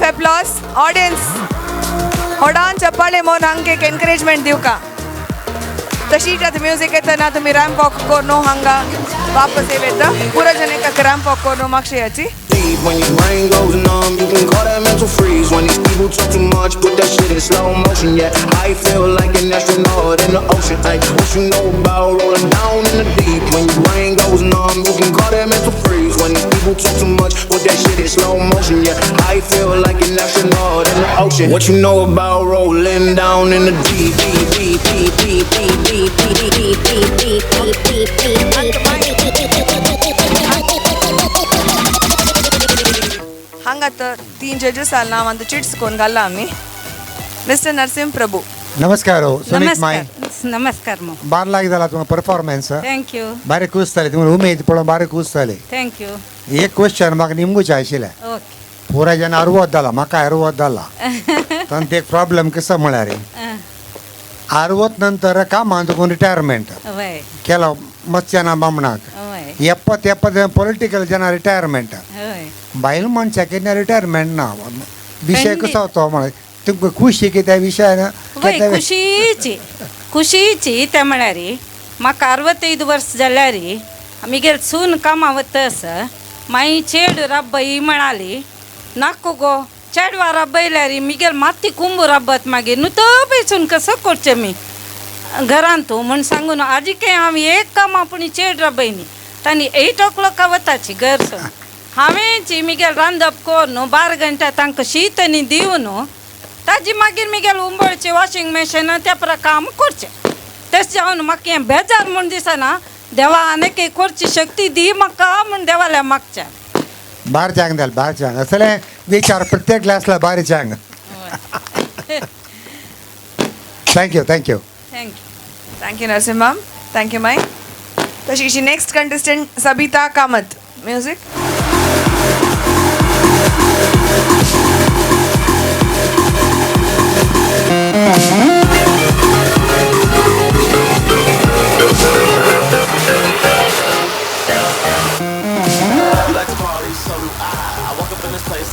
Of applause audience होडान चप्पाळे मोन हांगे encouragement दिवका तशीच आता म्युझिक येतना तुम्ही रॅम्प वॉक करून हांगा वापस येता पुरा जनेक रॅम्प वॉक करून मागशी याची When your brain goes numb, you can call that mental freeze. When these people talk too much, put that shit in slow motion. Yeah, I feel like an astronaut in the ocean. Ay, what you know about rolling down in the deep? When your brain goes numb, you can call that mental freeze. When these people talk too much, put that shit in slow motion. Yeah, I feel like an astronaut in the ocean. What you know about rolling down in the deep? हांगा तर 3 जजेस आला आमचं chits कोण घालला आम्ही mister Narasimha प्रभू नमस्कार Sunit my नमस्कार मग बार लागी जाला तुम्हाला परफॉर्मन्स थँक्यू बारीक कुसताले तुम्हाला उमेद पळोवन बारीक कुसताले थँक्यू एक क्वेश्चन म्हाका निमगूचे आशिल्ले ओके पुराय जन अरवत जाला म्हाका अरवत जाला पण ते एक प्रॉब्लेम कसं म्हळ्यार अरवत नंतर कामांत कोण रिटायरमेंट वय केलो मत्स्याना बामणाक वय एप्पत पॉलिटिकल जना रिटायरमेंट वय बायल मनशाक रिटायरमेंट ना विषय कसो होतो म्हण तुमकां खुशी की त्या विशयान वय खुशीची ते म्हळ्यार म्हाका 65 वर्स जाल्यार आमगेर सून कामां वतस माई चेड रब्बई म्हणाली नाको गो चेडवा रब्बयल्यार मिगेल माती कुंबू रब्बत मागीर न्हू तो बेसून कसं करचें मी घरांत म्हण सांगून आजी काय हांव एक काम आपुणी चेड रब्बयनी तांणी 8 o'clock वताची घर सोन हांवें मिगेल रांदप कोर न्हू 12 घंटा तांकां शीत आनी दिव न्हू ताजी मागीर मिगेल उंबळचें वॉशिंग मशीन त्या पर काम करचें तेच जावन म्हाका हें बेजार म्हूण दिसना देवा आनीक एक करची शक्ती दी म्हाका म्हूण देवाल्या मागच्या बार चांग जाल बार चांग असले विचार प्रत्येक क्लासला बारी चांग thank you thank you thank you Narasimha ma'am thank you माय तशीची next contestant Sabita Kamath music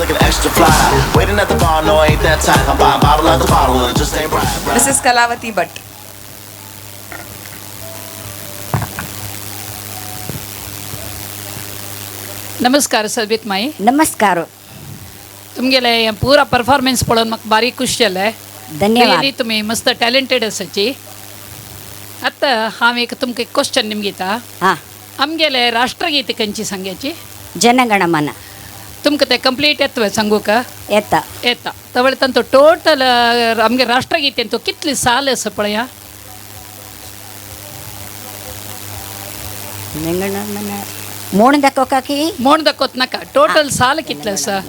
Like an extra fly, waiting at the bar, no ain't that tight. I'm buying bottle after bottle and it just ain't right. This is Kalavati Bhat नमस्कार सबित माई नमस्कार तुमगेले हें पुरा performance पळोवन म्हाका बारीक खुश जालें धन्यवाद रियली तुमी मस्त टॅलेंटेड आसाची आतां हांव एक तुमकां एक क्वेश्चन निमगीता हां आमगेले राष्ट्रगीत खंयची सांगयाची जनगणमन तुमकां तें कंप्लीट येता सांगू का येता येता तवळे तांचो टोटल आमगे राष्ट्रगीतेन तो कितली साल आसा पळया जनगणमन म्हूण दाखोवका की म्हूण दाखोवत नाका टोटल साल कितले आसा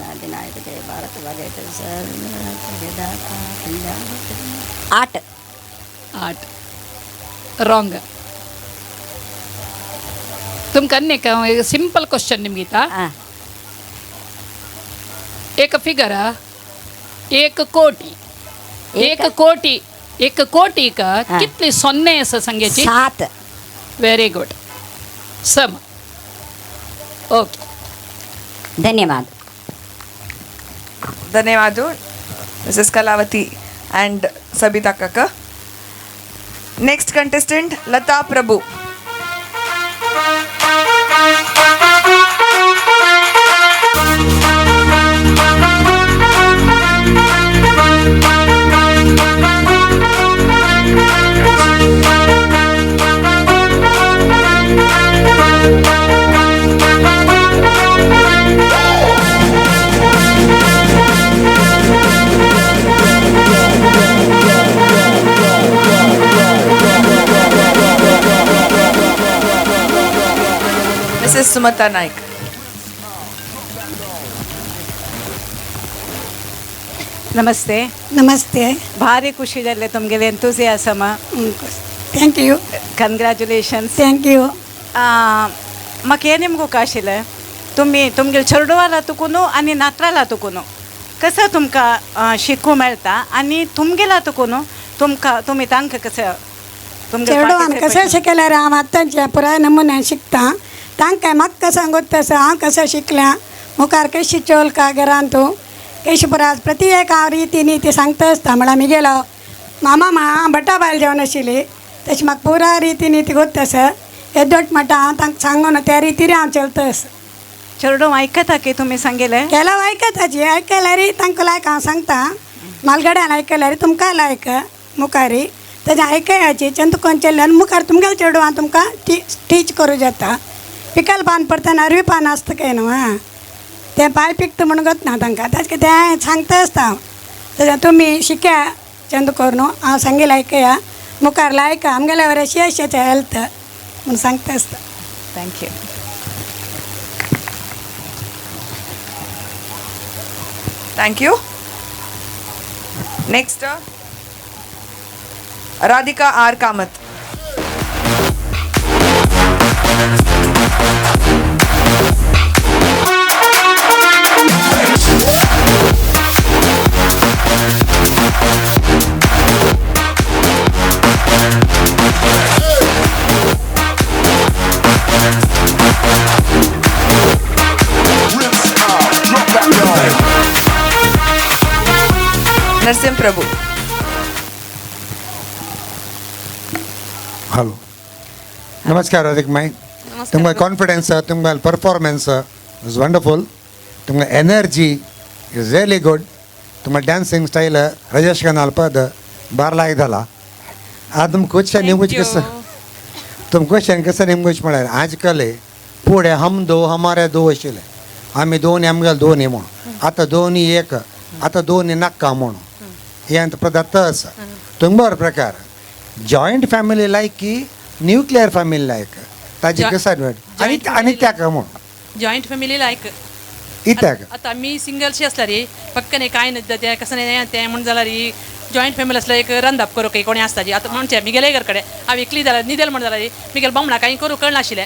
आठ 8 रॉंग तुमकां आनी सिंपल क्वेश्चन निमगीता एक फिगर 1 कोटी 1 कोटी 1 कोटी का कितली सोन्ने आसा सांगयाची 7 व्हेरी गुड सम ओके धन्यवाद this is Kalavati and Sabita काका next contestant Lata Prabhu Mrs Sumata Naik नमस्ते नमस्ते ಭಾರಿ ಖುಷಿ ಜಾಲೆ तुमगेले enthusiasm thank you congratulations thank you म्हाका हें नेमकूक आशिल्लें तुमगेले चेडवाला तुकुनू आनी नातराला तुकुनू कसं तुमकां शिकूं मेळटा आनी तुमगेला तुकुनू तुमी तांकां कसं चेडवान कशें शिकल्यार हांव आतांच्या पुराय नमुन्यान शिकता तांकां म्हाका सांगूत तसं हांव कसं शिकल्या मुखार कशी चोल का घरान तूं केशपुरात प्रति एक हांव रिती नीती सांगता आसता म्हळ्यार आमी गेलो मामा भटा बायल जेवण आशिल्ली तशी म्हाका पुरा रिती नीती करता आसा येदोट म्हणटा हांव तांकां सांगून त्या रितीर हांव चलता आसा चेडू आयकता की तुमी सांगेले केला आयकताची आयकल्यार तांकां लायक हांव सांगता मालगाड्यान आयकल्यार तुमकां लायक मुखारी तेजें आयकयाची चंदुकोन चल्ल्यान मुखार तुमगेलो चेडू हांव तुमकां टीच करूं जाता पिकल पान पडटा अरवी पान आसता काय न्हू आं तें पाय पिकता म्हणून गत ना तांकां ताजें तें सांगता आसता हांव तेजें तुमी शिकया चंदुकोर न्हू हांव सांगेलें आयकया मुखार लायक आमगेल्या वरें शेशेचें हेल्थ म्हणून सांगता आसता thank you thank you next Radhika R Kamat. Narasimha Prabhu. Hello नमस्कार राधिक माई तुमकां कॉन्फिडन्स तुमकां परफॉर्मन्स इज वंडरफुल तुमकां एनर्जी इज रियली गुड तुमकां डान्सिंग स्टाईल राजेश खन्ना पद बार लायक जाला आज तुम क्वेश्चन निमगुच कसं तुम क्वेश्चन कसं निमगुच म्हळ्यार आज कले पुढे हम दो हमारे दो आशिल्ले आमी दोन आमगेले दोन म्हणून आतां दोनी एक आतां दोनी नाका म्हणून हे अंत पदार्थ आसा तुमकां बरो प्रकार जॉयंट फॅमिली लायक की न्यूक्लियर फॅमिली लायक ताजी कसा आणि त्या का म्हणून जॉईंट फॅमिली लायक इत्याक आता मी सिंगलशी असला रे पक्कने काय नसतं त्या कसं नाही ते म्हणून जाल्यार री जॉईंट फॅमिली असलं एक रंदाप करू काही कोणी असता जी आता म्हणचे मी गेले घरकडे हांव एकली जाल्यार न्हिदेल म्हणून जाल्यार मी गेले बामणा काही करू कळनाशिल्लें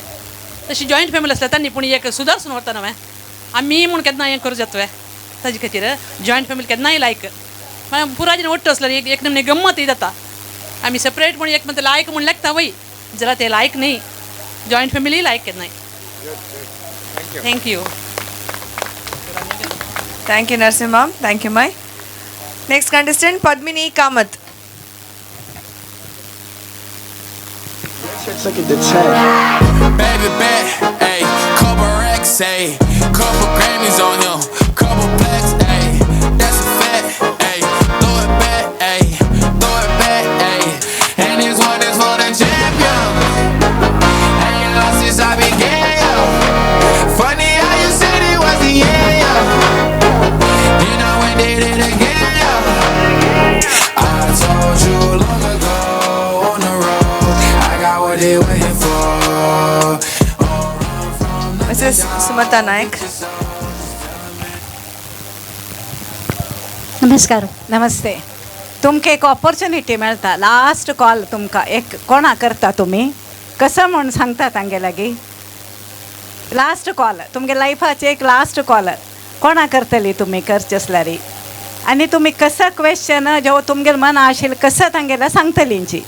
तशी जॉईंट फॅमिली असल्या त्यांनी पूण एक सुदारसून व्हरता न्हय आमी म्हूण केन्ना हें करूं जाता ताजे खातीर जॉईंट फॅमिली केन्नाय लायक म्हळ्यार पुराजीन वट्ट असल्यार एक नमने गंमत जाता आमी सेपरेट म्हणून एक म्हणटा लायक म्हूण लागता वय जाल्यार ते लायक न्ही जॉईंट फॅमिली लायक केन्नाय thank you thank you Narasimha ma'am thank you माय. Next contestant Padmini Kamat. Baby bet, ayy, couple racks, ayy, couple Grammys on him, couple plaques, ayy, that's a fact, ayy, throw it back, ayy, throw it back, ayy, and this one is for the champion, ain't lost since I began, yo, funny how you said it was the end, yo, then I went did it again, yo, I told you long ago on the road, I got what they waiting for. Mrs Sumata Nayak. नमस्कार. नमस्ते. तुमकां एक opportunity मेळटा last call तुमकां एक कोणा करता तुमी कसं म्हणून सांगता तांगे लागीं लास्ट कॉल तुमगे लायफाचे एक लास्ट कॉल कोणा करतली तुमी करचे आसल्यार आनी तुमी कसं क्वेश्चन जेव्हा तुमगेर मन आशिल्लें कसं तांगेल्या सांगतलींची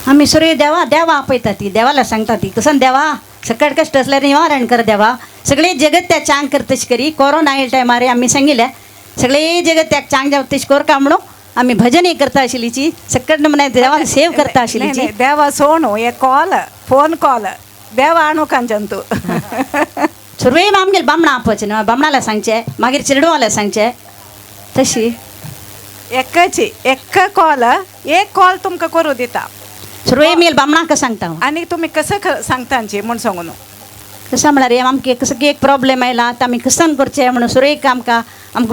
आम्ही सूर्य देवा देवा आपयता ती देवाला सांगता ती कसं देवा सकट कष्ट असल्यार निवारण कर देवा सगळे जगत त्या चांग कर तशी करी कोरोना येयल्या टायमार आमी सांगिल्लें सगळे जगत त्या चांग जाव तशी कर का म्हणून आमी भजनय करता आशिल्लीची सकट नमूने देवाला सेव करता आशिल्लीची देवा सोणू हे कॉल फोन कॉल देवा आणू कांचन तूं सुरवे आमगेले बामणा आपोवचें न्हू बामणाला सांगचें मागीर चिरडवाला सांगचें तशी एकची एक कॉल तुमकां करूं दिता सुरवे आमगेले बामणाक सांगता हांव आनी तुमी कसं सांगतांची म्हूण सांगून कसं म्हळ्यार आमकां कसं एक प्रॉब्लेम आयला आतां आमी कसन करचें म्हणून सुरयेक आमकां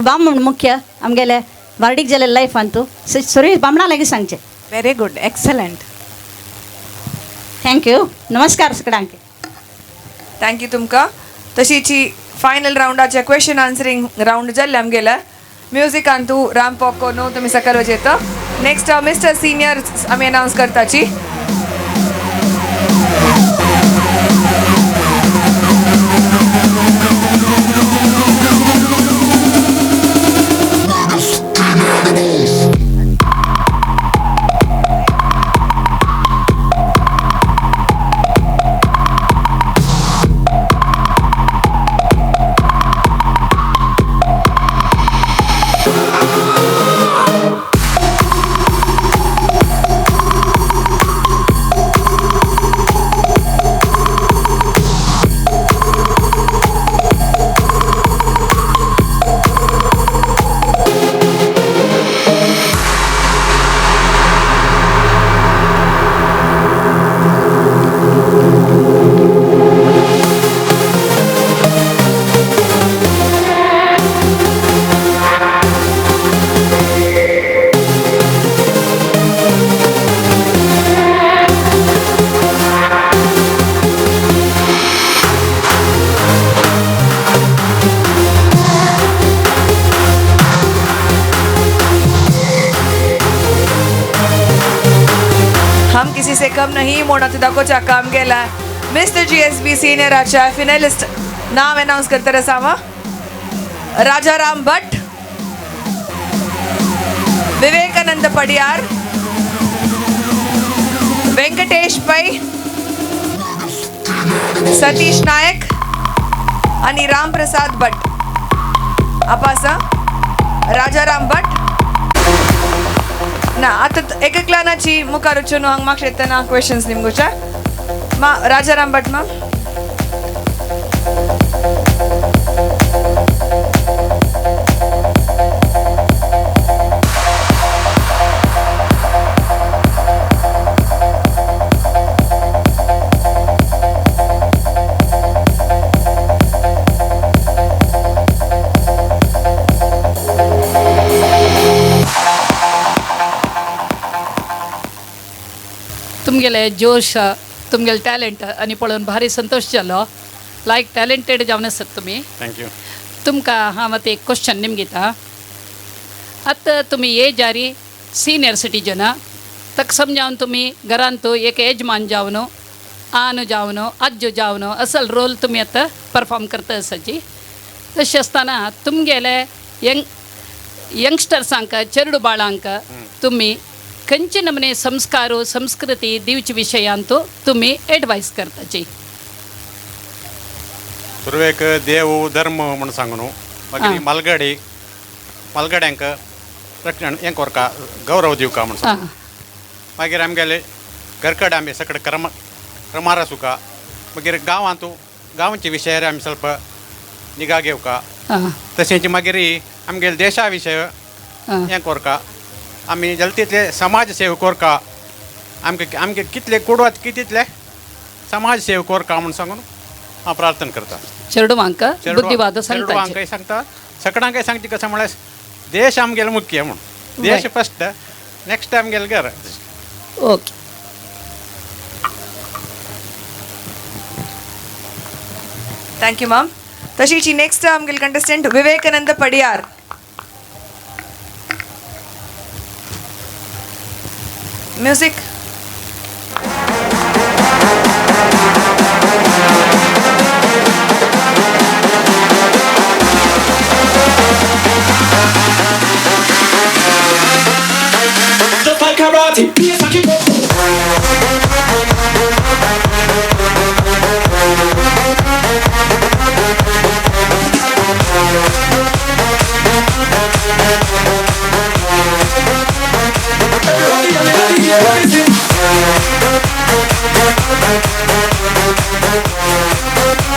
बामण मुख्य आमगेले वार्डीक जालें लायफान तूं सुरय बामणा लागीं सांगचें वेरी गुड एक्सलंट थँक्यू नमस्कार सगळ्यांक थँक्यू तुमकां. तशीची फायनल रावंडाचे क्वेश्चन आन्सरींग रावंड जाल्ले आमगेले म्युजिकान तूं राम पॉको न्हू तुमी सकयल वचयता. नेक्स्ट मिस्टर सिनियर आमी अनाउन्स करताची. हम किसी से कम नहीं मोनात दाखोवच्या काम केला मिस्टर GSB सिनियराच्या फिनलिस्ट नाव अनाउन्स करता सामा राजाराम भट, विवेकानंद पडियार, वेंकटेश पै, सतीश नायक आणि रामप्रसाद भट. आपासा राजाराम भट ना आता एकक्लानाची मुखार वचून हांग म्हाका येतना क्वेश्चन्स निमगोच्या मा राजाराम भट मा तुमगेले जोश तुमगेले टॅलेंट आणि पळोवन भारी संतोष जालो. लायक टॅलेंटेड जावन आसात तुमी. थँक्यू. तुमकां हांव आतां एक क्वेश्चन निमगीता. आतां तुमी एज जारी सिनियर सिटीजन ताका समजावन तुमी घरान तूं एक यजमान जावन आन जावन अज्ज जावन असल रोल तुमी आतां परफॉर्म करता आसाची. तशें आसतना तुमगेले यंगस्टर्सांक चेडू बाळांक तुमी खंयचे नमने संस्कार संस्कृती दिवचे विशयांत तुमी एडवायस करताची. पूर्वेक देव धर्म म्हणून सांगून मागीर मालगड्यांक रक्षण हें कोरका गौरव दिवका म्हणून सांगून मागीर आमगेले घरकड आमी सगळे क्रमार आसूका मागीर गांवांचे विशयार आमी ಸ್ವಲ್ಪ निगा घेवका. तशेंच मागीर आमगेले देशा विशय हें कोरका आमी जल्द तितले समाज सेवा कोरका. आमगे कितले कुडवत तितले समाज सेवा कोरका म्हणून सांगून हांव प्रार्थना करता. चेडवांक बुद्धिवाद चेडवांकय सांगता सगळ्यांकय सांगचे कशें म्हळ्यार देश आमगेलो मुख्य म्हणून देश फस्ट नेक्स्ट आमगेलें घर. ओके. Thank you ma'am. तशीची नेक्स्ट आमगेल contestant Vivekananda Padiyar. Music. Just like karate, yes I keep up.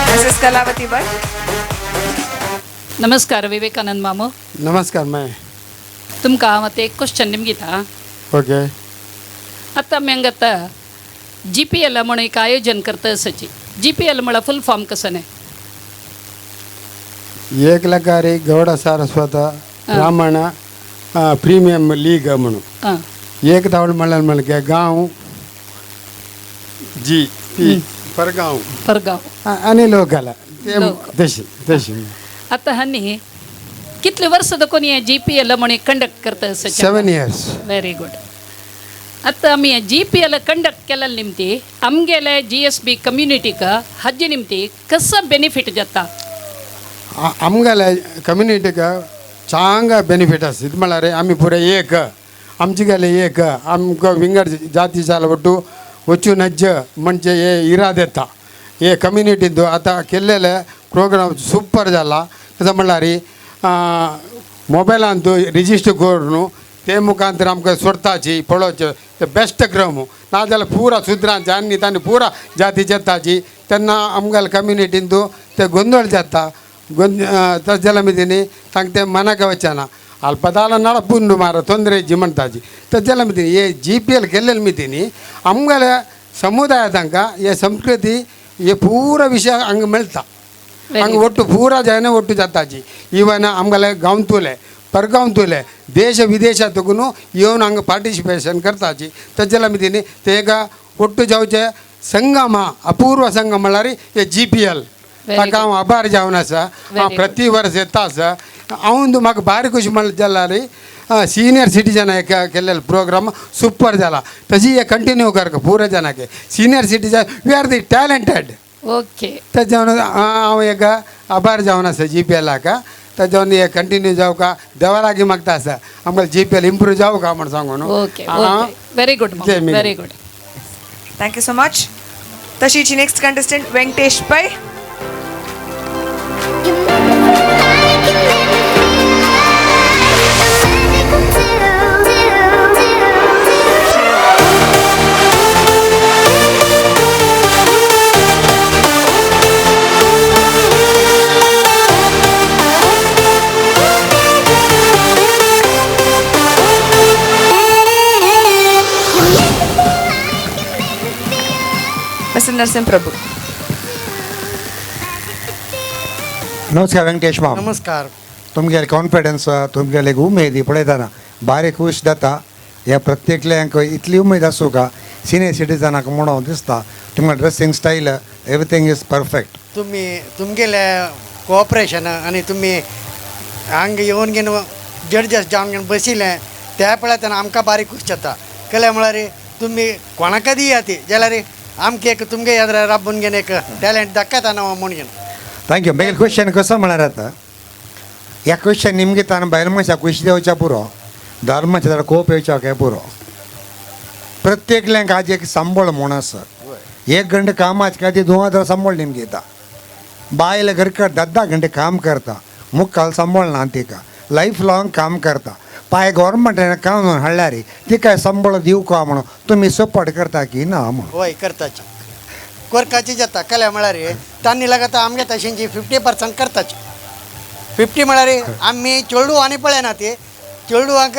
Mrs Kalavati Bhat. नमस्कार विवेकानंद मामू. नमस्कार. मैं तुमकां हांव आतां एक क्वेश्चन निमगीता. ओके. आतां आमी हांगा आतां GPL म्हणून एक आयोजन करता आसाची. GPL म्हळ्यार फुल फॉर्म कसो न्ही? एकलकारी गौड सारस्वत ब्राह्मण प्रीमियम लीग म्हणून एक धावड म्हणल्यार म्हणजे गांव परगांव आनी लोकल तशी. आतां हांनी कितले वर्स देखून हे GPL म्हणून कंडक्ट करता आसाची? 7 years. Very good. आतां आमी हे GPL कंडक्ट केले निमती आमगेले GSB कम्युनिटीक हाजे निमती कसो बेनिफीट जाता? आमगेल्या कम्युनिटीक चांग बेनिफीट आसा. ಇದು म्हळ्यार आमी पुरे एक आमचे गेले एक आमकां विंगड जाती जाला ಒಟ್ಟು वचून नज्ज म्हणजे हे इराद येता हे कम्युनिटींत आतां केल्लेले प्रोग्राम सुपर जाला. कसो म्हळ्यार मोबायलान तूं रिजिस्टर करून ते मुखांतर आमकां स्वताची पळोवचें ते बेस्ट क्रम नाजाल्यार पुरा सुद्रांचे आनी तांणी पुरा जाती जेताची तेन्ना आमगेल्या कम्युनिटीन तूं ते गोंदळ जाता तशें जाल्या ಮಿತಿನಿ तांकां ते मनाक वचना अल्पदाल नडपूंड मार ತೊಂದರೆ इज्जी म्हणटाची तशें जाल्या ಮಿತಿನಿ हे GPL केल्ले ಮಿತಿನಿ आमगेल्या समुदाया तांकां हे संस्कृती हे पुरा विशय हांगा मेळटा हांगा ಒಟ್ಟು पुरा जायना ಒಟ್ಟು जाताची इवन आमगेले गांवतुले परगांवतुले देश विदेशातून येवन हांगा पार्टिसिपेशन करताची तशें जाल्या ಮಿತಿನಿ तेका ಒಟ್ಟು जावचे संगम अपूर्व संगम म्हळ्यार हे GPL ताका हांव आभार जावन आसा हांव प्रति वर्स येता आसा हांव म्हाका भारी खुशी म्हणलें जाल्यार सीनियर सिटीजन केल्ले प्रोग्राम सुपर जाला तशी हे कंटिन्यू करता पुरा जनाक senior citizen we are the talented okay तेजे हांव एक आभार जावन आसा GPLाक तेजे हे कंटिन्यू जावका देवा लागीं मागता आसा आमकां GPL इम्प्रूव जावका म्हण सांगून okay very good very good thank you so much तशीची next contestant Venkatesh Pai Mr Narasimha प्रभू नमस्कार वेंकटेश माम नमस्कार तुमगेले कॉन्फिडन्स तुमगेले उमेद पळयतना भारी खूश जाता ह्या प्रत्येकल्यांक इतली उमेद आसूं का सिनियर सिटीजनाक म्हणून दिसता तुमगे dressing style everything is perfect तुमगेले कोऑपरेशन आनी तुमी हांगा येवन घेवन जड्जस जावन घेवन बशिल्ले त्या पळयतना आमकां बारी खूश जाता केलें म्हळ्यार तुमी कोणाक दिया ती जाल्यार आमकां एक तुमगे येद्र राबून घेवन एक टॅलंट दाखयता न्हू म्हूण घेवन थँक्यू मेल क्वेश्चन कसो म्हळ्यार आतां ह्या क्वेश्चन निमगे ताणें बायल मनशाक खुशी देवच्या पुरो दादलो मनशा जाल्यार कोप येवच्या काय पुरो प्रत्येकल्यांक आज एक सांबळ म्हूण आसा 1 घंटे कामाचे काय ती 2000 सांबळ निमगे येता बायल घर कर 10 घंटे काम करता मुक्काल सांबळ ना तिका लायफ लाँग काम करता पाय गव्हर्मेंटान काम हाडल्यार तिका सांबळ दिवका म्हणून तुमी सपोर्ट करता की ना म्हणून हय करताची कोरकाची जाता केलें म्हळ्यार तांणी लगाता आमगे तशेंची 50% करताची 50 म्हळ्यार आमी चेडू आनी पळयना ती चेडूवांक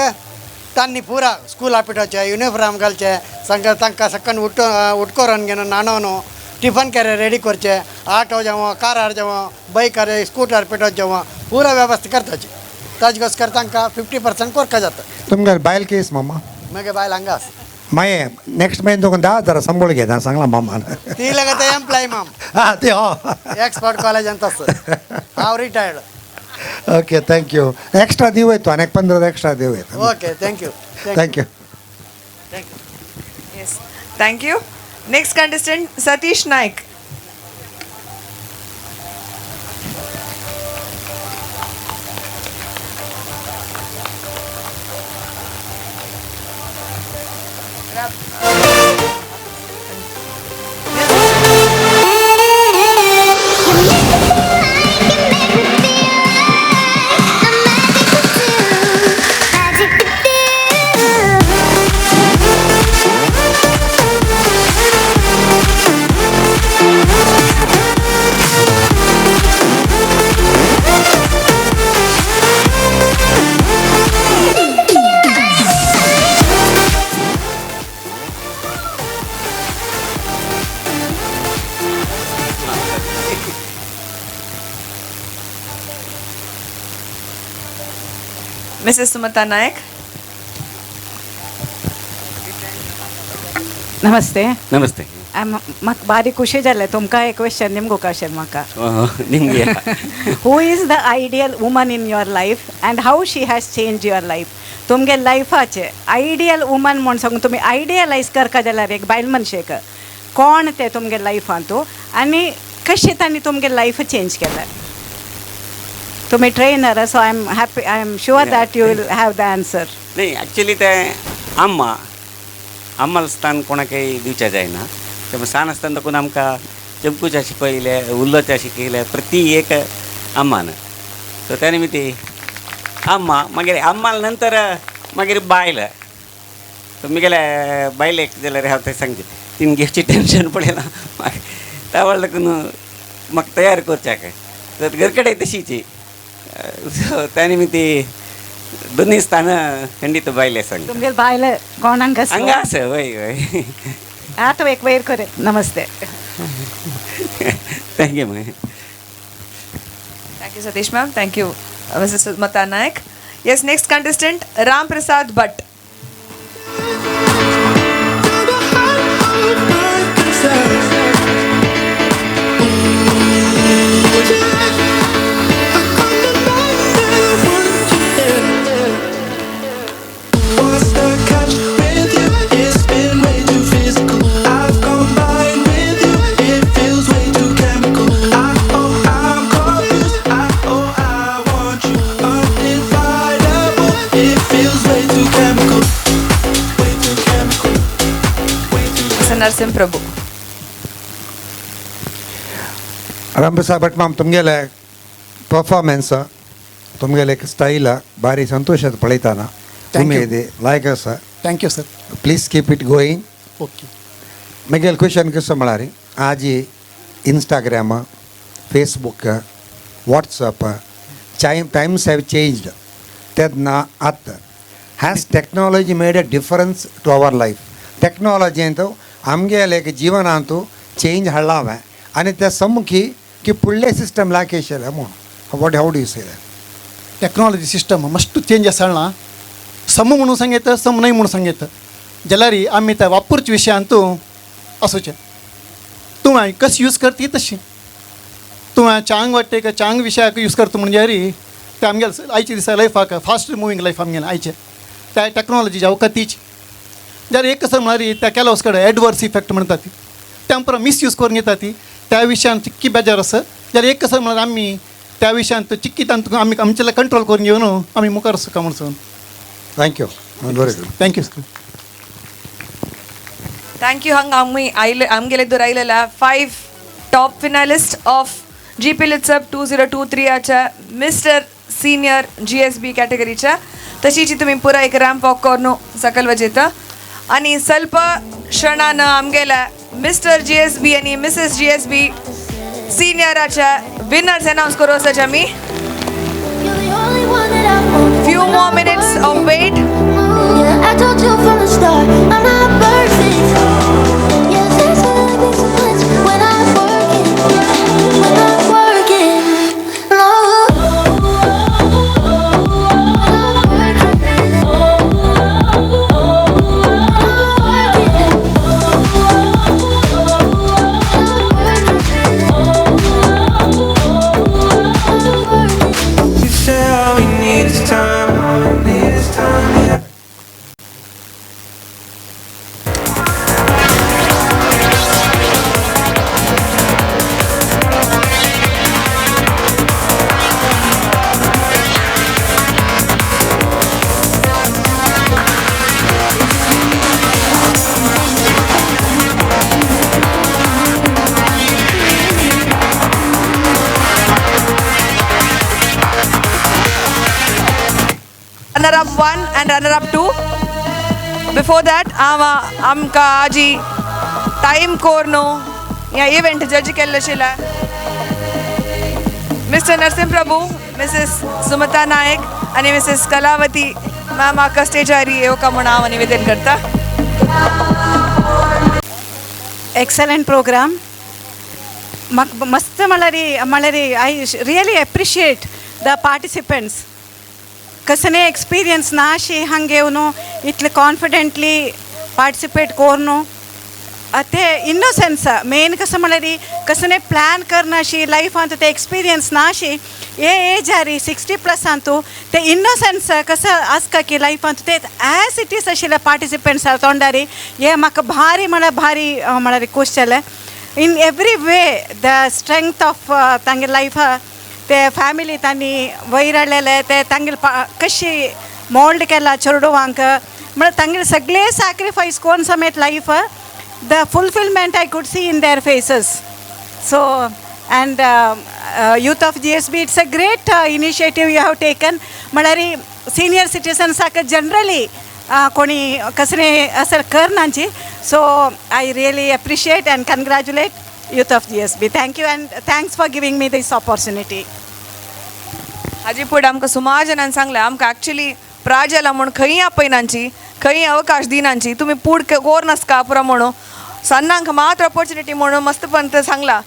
तांणी पुरा स्कूला पिठोवचे युनिफॉर्म घालचे तांकां सकन उठकोरून घेवन न्हाणोवन टिफन कॅरियर रेडी करचे ऑटो जावं कारार जावं बायकार स्कूटर पिठोवचे जावं पुरा वेवस्था करताची ताजे घोस्कर तांकां 50% कोरका जाता तुमगे बायल केस मामा मागीर बायल हांगा आसा माये नेक्स्ट महिने तुका 10,000 सांबळ घेता सांगला मामान ती लगाता एम्प्लॉय माम हा ते हो एक्सपर्ट कॉलेजान तसं हांव रिटायर्ड ओके थँक्यू एक्स्ट्रा दिव येतो आनी 15 एक्स्ट्रा दिव येतो okay thank you thank you yes thank you next contestant Satish Nayak Mrs Sumata Nayak नमस्ते नमस्ते म्हाका बारी खुशी जालें तुमकां एक क्वेश्चन निमगो कशें म्हाका निमगे who is the ideal woman in your life and how she has change your life तुमगे लायफाचे आयडियल वुमन म्हूण सांगून तुमी आयडियलायज करता जाल्यार एक बायल मनशेक कोण ते तुमगे लायफांतू आनी कशें तांणी तुमगे लायफ चेंज केलें तुम्ही trainer so I am happy I am sure that you will have the answer नाही ॲक्च्युली ते आम्हाला स्थान कोणाकय दिवचें जायना तें सान आसतना देखून आमकां चमकूच्या शिकयले उल्लोच्या शिकयले प्रती एक आम्मान सो त्या निमित्ती अम्मा मागीर अम्माल नंतर मागीर बायल तुमगेले बायलेक जाल्यार हांव थंय सांगता तीन घेवची टेन्शन पडना त्या लागून म्हाका तयार करच्याक तर घरकडे तशीची त्या निमित्ती दोन्ही स्थानं खंडित बायले सांग तुमगे बायले कोणाक हंगा आसा वय वय आतां एक वयर करे नमस्ते thank you ma'am. Thank you, Satish ma'am. Thank you, Mrs. Sumata Naik. Yes, next contestant, Ram Prasad Bhatt. What's the catch with you? It's been way too physical. I've combined with you. It feels way too chemical. I'm confused. I want you. Undefinable. It feels way too chemical. Way too chemical. Way too Mr. Narsim Prabhu. Ramprasad Bhat ma'am तुमगेले performance तुमगेले style ಭಾರಿ ಸಂತೋಷದ ಪಳೀತಾನ ಉಮೇದೆ ಲಾಯಕ sir thank you sir please keep it going okay मगेल question कसं म्हणारी आज Instagram Facebook WhatsApp times have changed तेन्ना आत has technology made a difference to our life technology अंतू आमगेले एक जिवनांतू चेंज हाडला हांवें आनी त्या सम्मुखी की फुडले सिस्टम लाकेशेले म्हूण what how do you say that technology system मस्त चेंज आसना सम म्हणून सांगेत सम नाही म्हणून सांगेत जाल्यार आमी त्या वापरच्या विशयांतू असूचे तूं कशी यूज करती तशी तूं चांग वाटते का चांग विशयाक यूज करता म्हणजे अरे ते आमगेले आयच्या दिसा लायफाक फास्ट मुवींग लायफ आमगेलें आयचे त्या टेक्नॉलॉजी जावं कतीची जाल्यार एक कसं म्हळ्यार त्या केल्या वच कडेन एडवर्स इफेक्ट म्हणटा ती ते आमकां मिसयूज करून घेता ती त्या विशयान चिक्की बेजार आसा जाल्यार एक कसं म्हळ्यार आमी त्या विशयांत चिक्की तांतून आमी आमचेला कंट्रोल करून घेवन आमी मुखार वचूं म्हणून थँक्यू बरें thank you Thank you, Hang Ammi. आमगेले दूर आयलेला 5 top फिनालिस्ट of GPL Utsav 2023च्या mister senior GSB कॅटेगरीच्या तशीची तुम्ही पुरा एक रॅम्प वॉक करून सकल वजेता आणि ಸ್ವಲ್ಪ क्षणानं आमगेला मिस्टर GSB आणि मिसेस GSB सिनियराच्या विनर्स अनाउन्स करू असं आम्ही few more minutes of wait. I told you from the start, I'm not perfect. Yeah, there's so much when I'm working, no. You say all we need is time, yeah. runner-up 1 and runner-up 2. Before that, आमका आजी time कोरनो या event जज केल्लो आशिल्लो mister Narasimha प्रभू, Mrs Sumata नायक आणि Mrs Kalavati ma'am आका स्टेजार येवका म्हणून हांव निवेदन करता. एक्सलेंट प्रोग्राम म्हाका मस्त म्हळ्यार I really appreciate the participants कसने एक्सपिरियन्स नाशी हंगे येवन इतले कॉन्फिडेंटली पार्टिसिपेट कोरनो ते इनोसेंस मेन कसं म्हळ्यार कसने प्लॅन करनाशी लायफांत ते एक्सपिरियन्स नाशी हे एज आरी 60+ अंतू ते इनोसेंस कसं आसका की लायफांत ते एज इट इज आशिल्ले पार्टिसिपेंट्स तोंडारी हे म्हाका भारी म्हळ्यार खूश जालें in every way the strength of तांगे लायफ ते फॅमिली तांणी वयर हाडलेले ते तांगेले कशी मोल्ड केला चेडवांक म्हळ्यार तांगेले सगळे सॅक्रिफायस कोन्न समेत life the fulfilment I could see in their faces so and youth of GSB. It's a great initiative you have taken. Malari senior citizens are generally koni kasne asar karnanchi. So I really appreciate and congratulate youth of GSB. Thank you and thanks for giving me this opportunity. हाजी फुडें आमकां सुमार जाणांनी सांगलें आमकां actually प्राजला म्हूण खंयी आपयनांची खंयी अवकाश दिनांची तुमी पूड कोर नासका पुरो म्हणून सन्नांक मात्र ऑपॉर्च्युनिटी म्हणून मस्तपण ते सांगला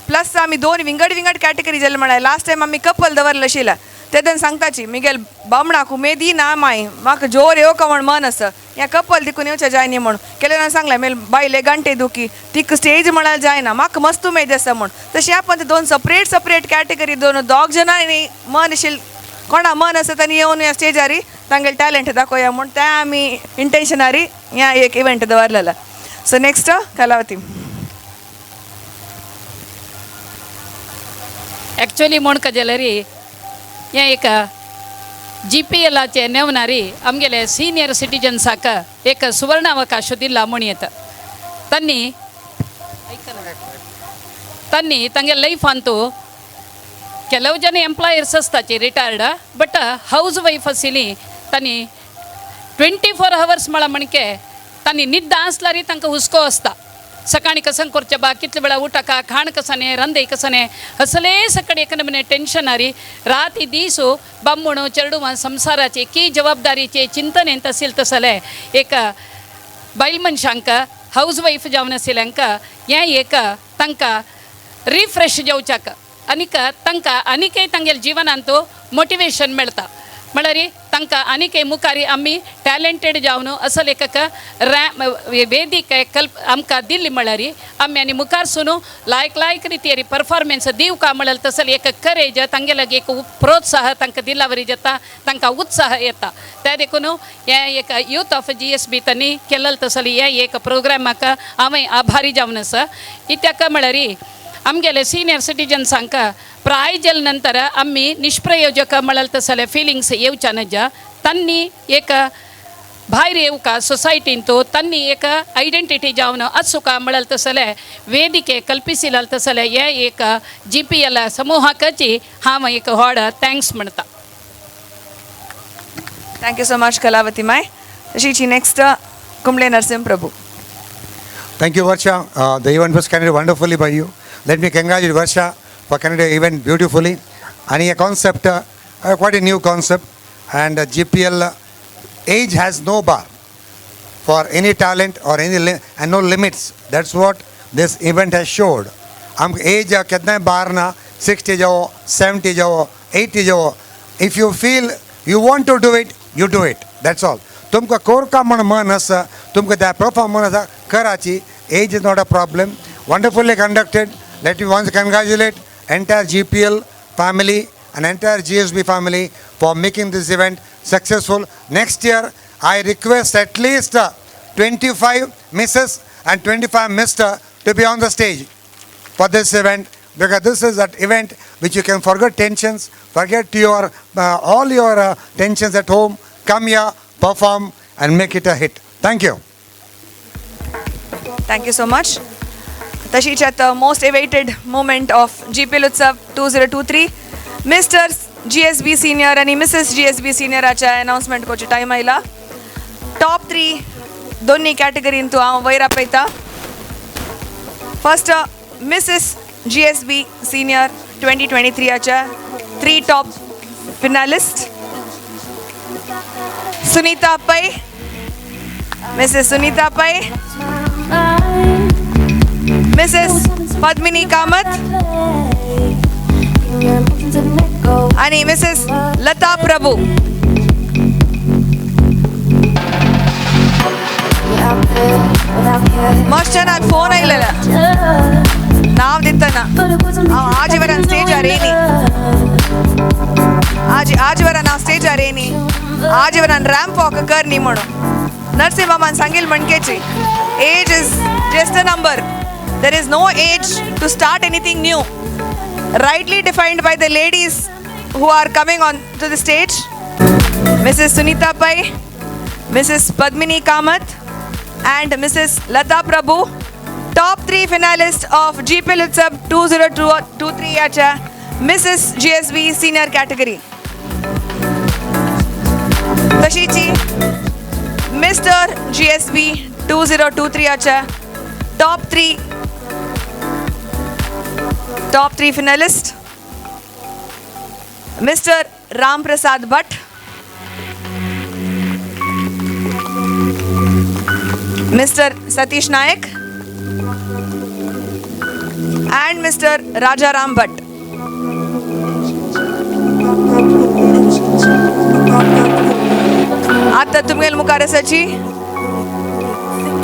प्लस आमी दोन विंगड कॅटेगरी जाले म्हळ्यार लास्ट टायम आमी कपल दवरलें आशिल्लें तेदन सांगताची मिगेल बामणाक उमेदी ना माय म्हाका जोर येवका म्हण मन आसा या कपल देखून येवचें जाय न्ही म्हूण केलें सांगलें मेल बायले घंटे दुखी तीक स्टेज म्हळ्यार जायना म्हाका मस्त उमेद आसा म्हूण तशें आपण ते दोन सपरेट कॅटेगरी दोन दोग जाणांनी मन आशिल्लें कोणा मन आसा तांणी येवन ह्या स्टेजारी तांगेले टॅलंट दाखोवया म्हूण तें आमी इंटेन्शनारी ह्या एक इव्हेंट दवरलेलो सो नेक्स्ट कलावती एक्चुअली म्हणका जाल्यार हें एक GPLाचे नेवणारी आमगेले सिनियर सिटीजन्साक एक सुवर्ण अवकाश दिला म्हूण येता तांणी तांगे लायफांतू ಕೆಲವು ಜನ ಎಂಪ್ಲಾಯರ್ಸ್ असताचे रिटायर्ड बट हाऊस वाईफ आशिल्ली तांणी 24 hours म्हळ्या म्हणके तांणी निद्दा आसल्यार तांकां हुस्को आसता सकाळी कसन करचें बा कितले वेळा उठका खाण कसाने रंदे कसाने असले सकड एक नमने टेन्शनारी राती दिसू बामणो चेडू संसाराचे की जबाबदारीचे चिंतनेंत आशिल्ले तसले एक बायल मनशांक हाऊस वाईफ जावन आशिल्ल्यांक हें एक तांकां रिफ्रेश जावच्याक आनीक तांकां आनीकय तांगेल्या जिवनांत मोटिवेशन मेळटा म्हळ्यार तांकां आनीकय मुखारी आमी टॅलंटेड जावन असो लेखक वेदीक आमकां दिल्ली म्हळ्यार आमी आनी मुखार सुनू लायक रितीर परफॉर्मन्स दिवका म्हळ्यार तसले एक करेज तांगे लागी एक प्रोत्साह तांकां दिला वरी जाता तांकां उत्साह येता त्या देखून हें एक यूथ ऑफ GSB तांणी केलें तसली हें एक प्रोग्रामाक हांवें आभारी जावन आसा कित्याक म्हळ्यार आमगेले सिनियर सिटीजन्सांक प्राय जाले नंतर आमी निष्प्रयोजक म्हळ्यार तसले फिलिंग्स येवच्या नजा तांणी एक भायर येवका सोसायटींतू तांणी एक आयडेंटिटी जावन आसुका म्हळ्यार तसले वेदिके कल्पिसिला तसले हे एक GPL समूहाची हांव एक व्हड थँक्स म्हणटा थँक्यू सो मच कलावती माय तशीची next Kumble Narasimha Prabhu Thank you, Varsha. The event was carried wonderfully by you. Let me congratulate Varsha for carrying the event beautifully. And a concept, quite a new concept. And GPL age has no bar for any talent or and no limits. That's what this event has showed. Age कितना bar ना 60 जाओ 70 जाओ 80 जाओ. If you feel you want to do it, you do it. That's all. तुमका कोर का मन आसा तुमका त्या परफॉर्मन्स कराची age is not a problem wonderfully conducted let me once congratulate entire GPL family and entire GSB family for making this event successful. Next year I request at least 25 Mrs. and 25 Mr. to be on the stage for this event because this is that event which you can forget tensions, forget your all your tensions at home, come here, perform and make it a hit. Thank you. Thank you so much. Tashich at the most awaited moment of GPL Utsav 2023 Mr. GSB Senior and Mrs. GSB Senior acha announcement kochi time aila top 3 donni category into vaira paita first Mrs. GSB Senior 2023 acha 3 top finalists Sunita Pai, Mrs. Sunita Pai, Mrs. Padmini Kamath, and Mrs. Lata Prabhu. मस्त ना phone आयलेला नाव दितना आज वरा stage आरेनी आज वरा ना stage आरेनी आज वरा रॅम्प वॉक करनी म्हणून नरसिंह मामान सांगेल म्हणकेची age is just a number there is no age to start anything new rightly defined by the ladies who are coming on to the stage Mrs. Sunita Pai, Mrs. Padmini Kamath and Mrs. Lata Prabhu top 3 finalist of GPL Utsav 2023 याच्या Mrs. GSB Senior Category. तशीची Mr. GSB 2023 याच्या top 3 finalist Mr. Ram Prasad Bhatt, Mr. Satish Naik and Mr. Rajaram Bhatt. आता तुमगेल मुखार आसाची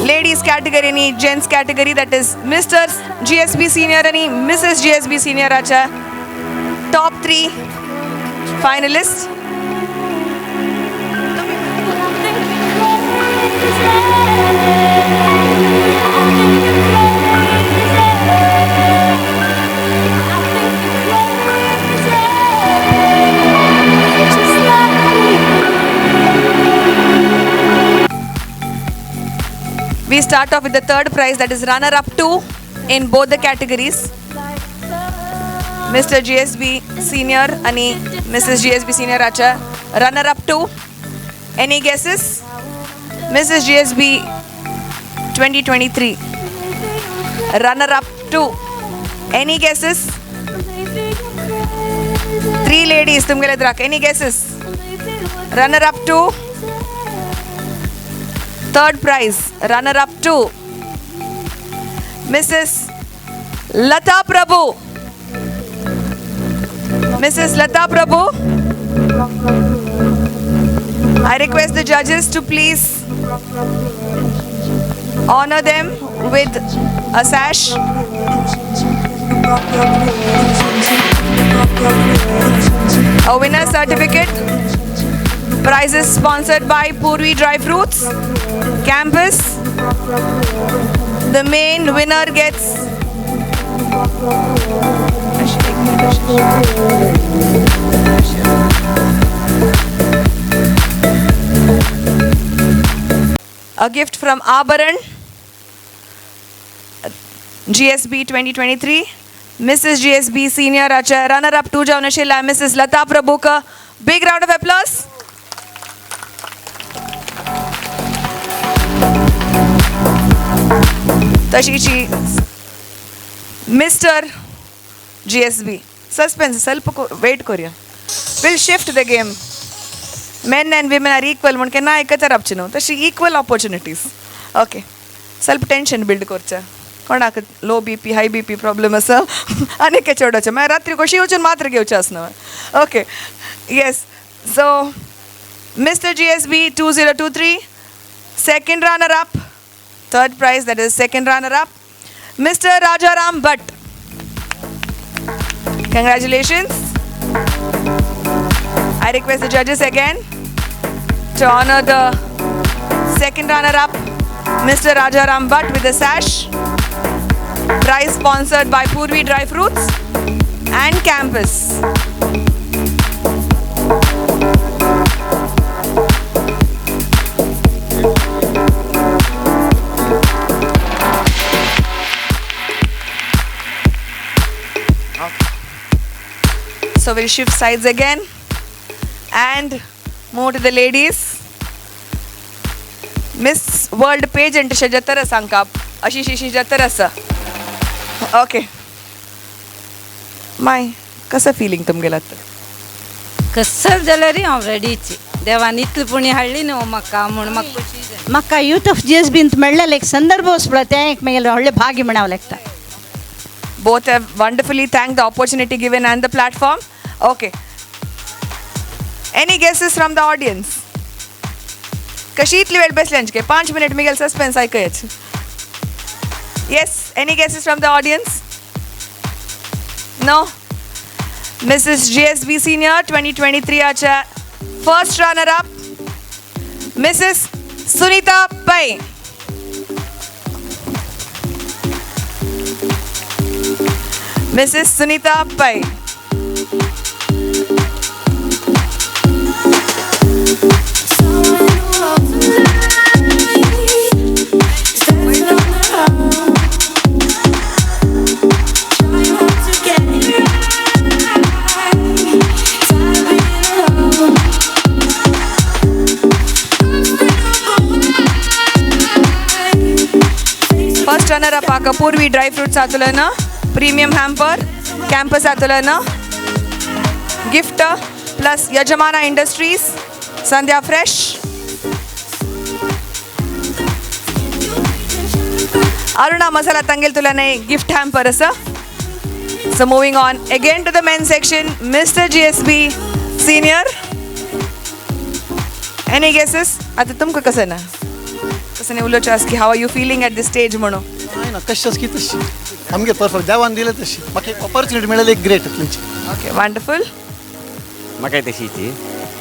ladies category आणि gents category, that is Mr GSB senior आणि Mrs GSB सिनियराच्या top 3 finalist. We start off with the third prize, that is runner-up 2 in both the categories. Mr. GSB Senior and Mrs. GSB Senior acha runner-up 2. Any guesses? Mrs. GSB 2023 runner-up 2. Any guesses? 3 ladies tumgele drak. Any guesses? Runner-up 2. Third prize, runner-up 2, Mrs. Lata Prabhu. Mrs. Lata Prabhu, I request the judges to please honor them with a sash. A winner certificate. Prizes sponsored by Purvi Dry Fruits Campus. The main winner gets a gift from Abaran GSB 2023. Mrs. GSB Senior acha runner-up 2 जाऊन आशिल्ल्या Mrs. Lata Prabhu का big round of applause. तशीची Mr GSB suspense ಸ್ವಲ್ಪ wait करूया. Will shift the game. Men and women are equal म्हण केन्ना आयकता रावचे न्हू, तशी इक्वल ऑपॉर्च्युनिटीज. ओके, ಸ್ವಲ್ಪ टेन्शन बिल्ड करचें. कोणाक low BP high BP problem आसा आनी के चेडोचे मागीर रात्री कशी वचून मात्र घेवचें आसना. Okay, yes. So Mr GSB 2023 second runner-up. Third prize, that is second runner-up, Mr. Rajaram Bhatt. Congratulations. I request the judges again to honor the second runner-up, Mr. Rajaram Bhatt, with a sash. Prize sponsored by Purvi Dry Fruits and Campus. So we'll shift sides again and move to the ladies. Miss World pageant अशें जातर आसा हांकां, अशी शिशी जातर आसा. Okay, my कसं feeling तुमगेलें आतां? कसं जाल्यार रे हांव रेडीची. देवान इतली पुण्य हाडली न्हू म्हाका म्हूण म्हाका यूथ ऑफ GSB मेळ्ळें एक संदर्भ वचपलो तें एक मागीर व्हडलें भाग्य म्हणावं लागता. Both have wonderfully thanked the opportunity given and the platform. Okay. Any guesses from the audience? कशी इतली वेळ बसल्यांची 5 मिनिट मिगेल सस्पेन्स आयकयच. Yes, any guesses from the audience? No? Mrs. GSB Senior 2023 acha first runner-up, Mrs. Sunita Pai. Mrs. Sunita Pai. First runner up आका पूर्वी dry fruits आतुलन premium hamper कॅम्पस आतुलन गिफ्ट प्लस यजमाना इंडस्ट्रीज संध्या fresh Aruna masala तंगेल तुलने गिफ्ट हॅम्पर असं. So moving on again to the men's section, Mr. GSB Senior. Any guesses? आता तुमको कसं ना कसं नाही उलट की how are you feeling at this stage म्हणून? नाही ना कशाच की तशी आमगे परफेक्ट देवान दिलं तशी म्हाका एक ऑपॉर्च्युनिटी मेळ्ळी एक ग्रेट तुमची. Okay, wonderful. म्हाका तशी ती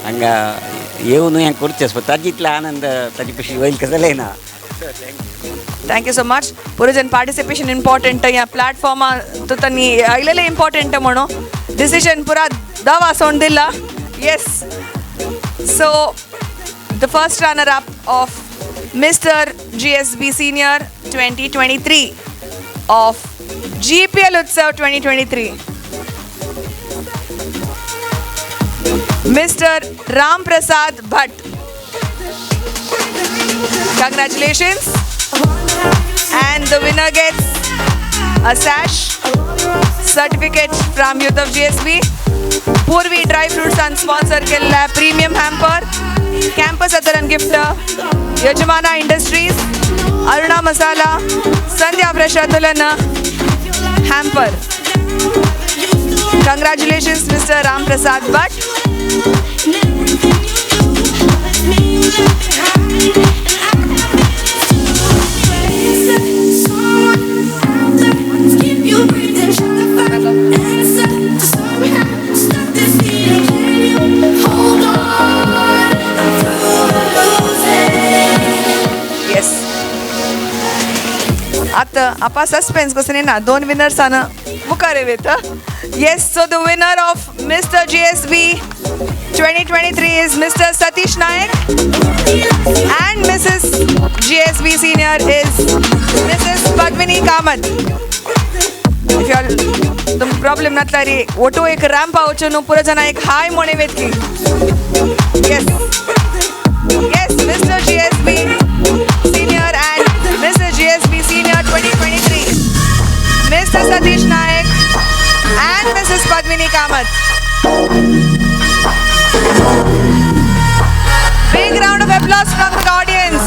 हांगा येवन हें करचें ताजी इतलो आनंद ताजी कशी वयल कसं ना. Thank you so much. पुरजन पार्टिसिपेशन इम्पॉर्टंट या प्लॅटफॉर्म तो तनी आयलेले इम्पॉर्टंट म्हणो डिसिजन पुरा दवा सोंड दिला. Yes. So the first runner up of mister GSB Senior 2023 of GPL Utsav 2023, Mr. Ram Prasad Bhatt. Congratulations. And the winner gets a sash, certificate from Youth of GSB, Purvi Dry Fruits and sponsor Killa Premium Hamper, Campus Atharan Gifter, Yajamana Industries, Aruna Masala, Sandhya Fresh Atulana Hamper. Congratulations, Mr. Ram Prasad Bhatt. Yes. आता आपा suspense कसं नाही ना दोन winners आना मुखारे वेत. Yes, so the winner of Mr. GSB 2023 is Mr. Satish Naik and Mrs. GSB Senior is Mrs. Padmini Kamath. If you all तुम problem नसला रे ओटो एक रॅम्प आवचो नु पुरा जना एक हाय मोने वेत की. Yes. Yes, Mr. GSB Senior and Mrs. GSB Senior 2023, Mr. Satish Naik and Mrs. Padmini Kamath. Big round of applause from the audience.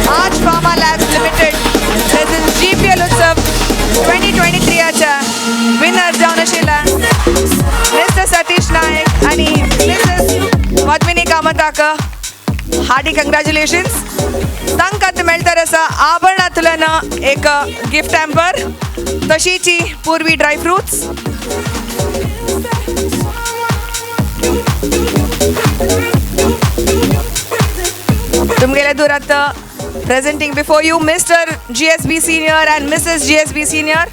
आज Pharma Labs Limited presents GPL Utsav 2023 च्या विनर जावन आशिल्ला Mr. Satish Naik आणि Mrs. Padmini Kamath. Hearty congratulations. तांकां मेळटर आसा आभरणांतल्यान एक गिफ्ट हॅम्पर तशीची पूर्वी ड्राय फ्रूट्स. तुमगेले दुरात presenting before you Mr. GSB Senior and Mrs. GSB Senior.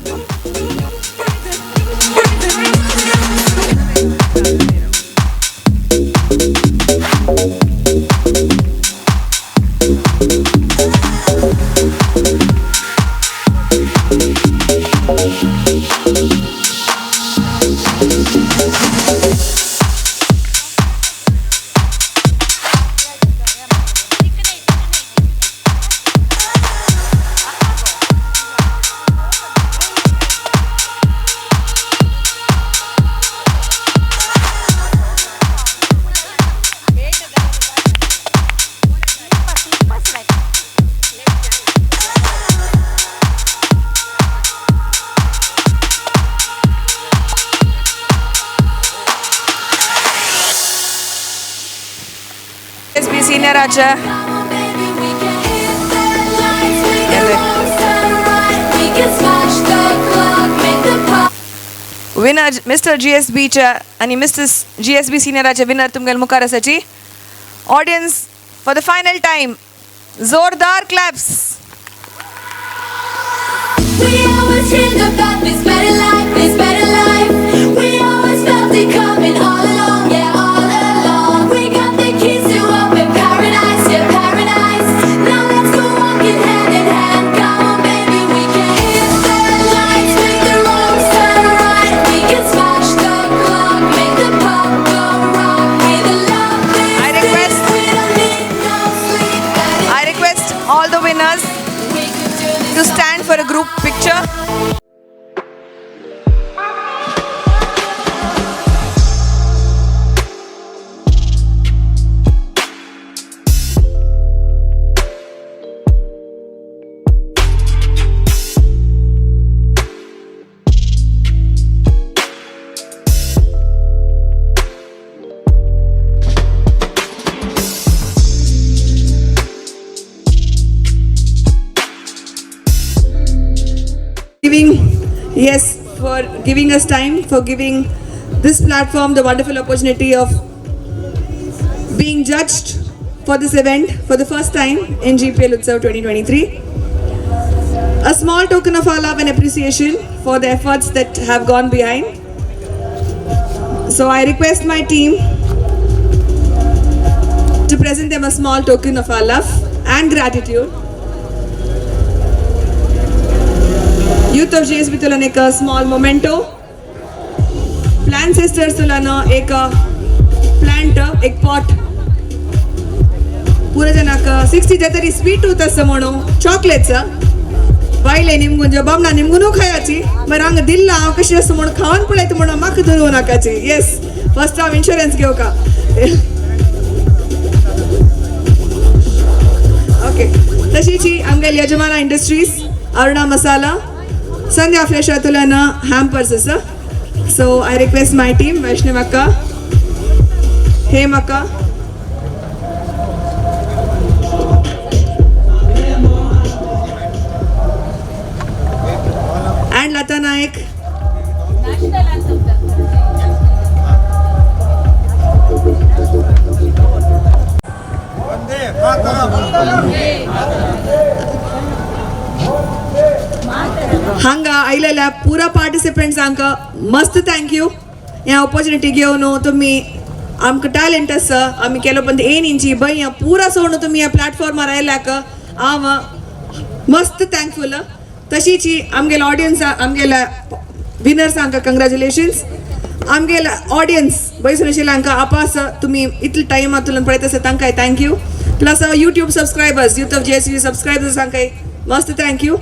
GSB Senior winner Mr. GSB च्या आणि Mrs. GSB Senior winner तुमगेल मुखार आसाची. Audience, for the final time, जोरदार claps. We always dreamed about this better life, this better life. We always felt it coming all along, yeah, all along. We got the keys to open paradise, yeah, paradise. Now let's go walking hand in hand. Come on, baby, we can hit the lights, make the all the winners to stand for a group picture. For giving us time, for giving this platform the wonderful opportunity of being judged for this event for the first time in GPL Utsav 2023. A small token of our love and appreciation for the efforts that have gone behind. So I request my team to present them a small token of our love and gratitude. Youth of GSB तुलन एक small memento. Plant Sisters तुलन एक plant एक pot. पूरा जना का 60 जतरी sweet होता समोनो chocolates वाइले निम्गुन जब हम ना निम्गुनो खायाची मरांग दिल ला आकर्षण समोन खावन पड़े तो मोना मक दुरो ना काची. Yes, first time insurance क्यों का. Okay, तशीची आमगे यजमाना industries Aruna masala. Sandhya Fresh Atulana hampers sir. So I request my team, Vaishnav Akka, Hem Akka, and Lata Naik. हांगा आयलेल्या पुरा पार्टिसिपेंट्सांका मस्त थँक्यू ह्या ऑपॉर्च्युनिटी घेवन तुमी आमकां टॅलेंट आसा आमी केलो पण येन इंची बय पुरा सोडून तुमी ह्या प्लॅटफॉर्मार आयल्याक हांव मस्त थँकफूल. तशीच आमगेले ऑडियन्स आमगेल्या विनर्सांका कंग्रॅच्युलेशन्स. आमगेल्या ऑडियन्स बयसून आशिल्ल्यांका आपास तुमी इतले टायमांतून पळयत आसा तांकांय thank you. Plus YouTube subscribers youth of GSB सबस्क्रायबर्सांकाय मस्त थँक्यू.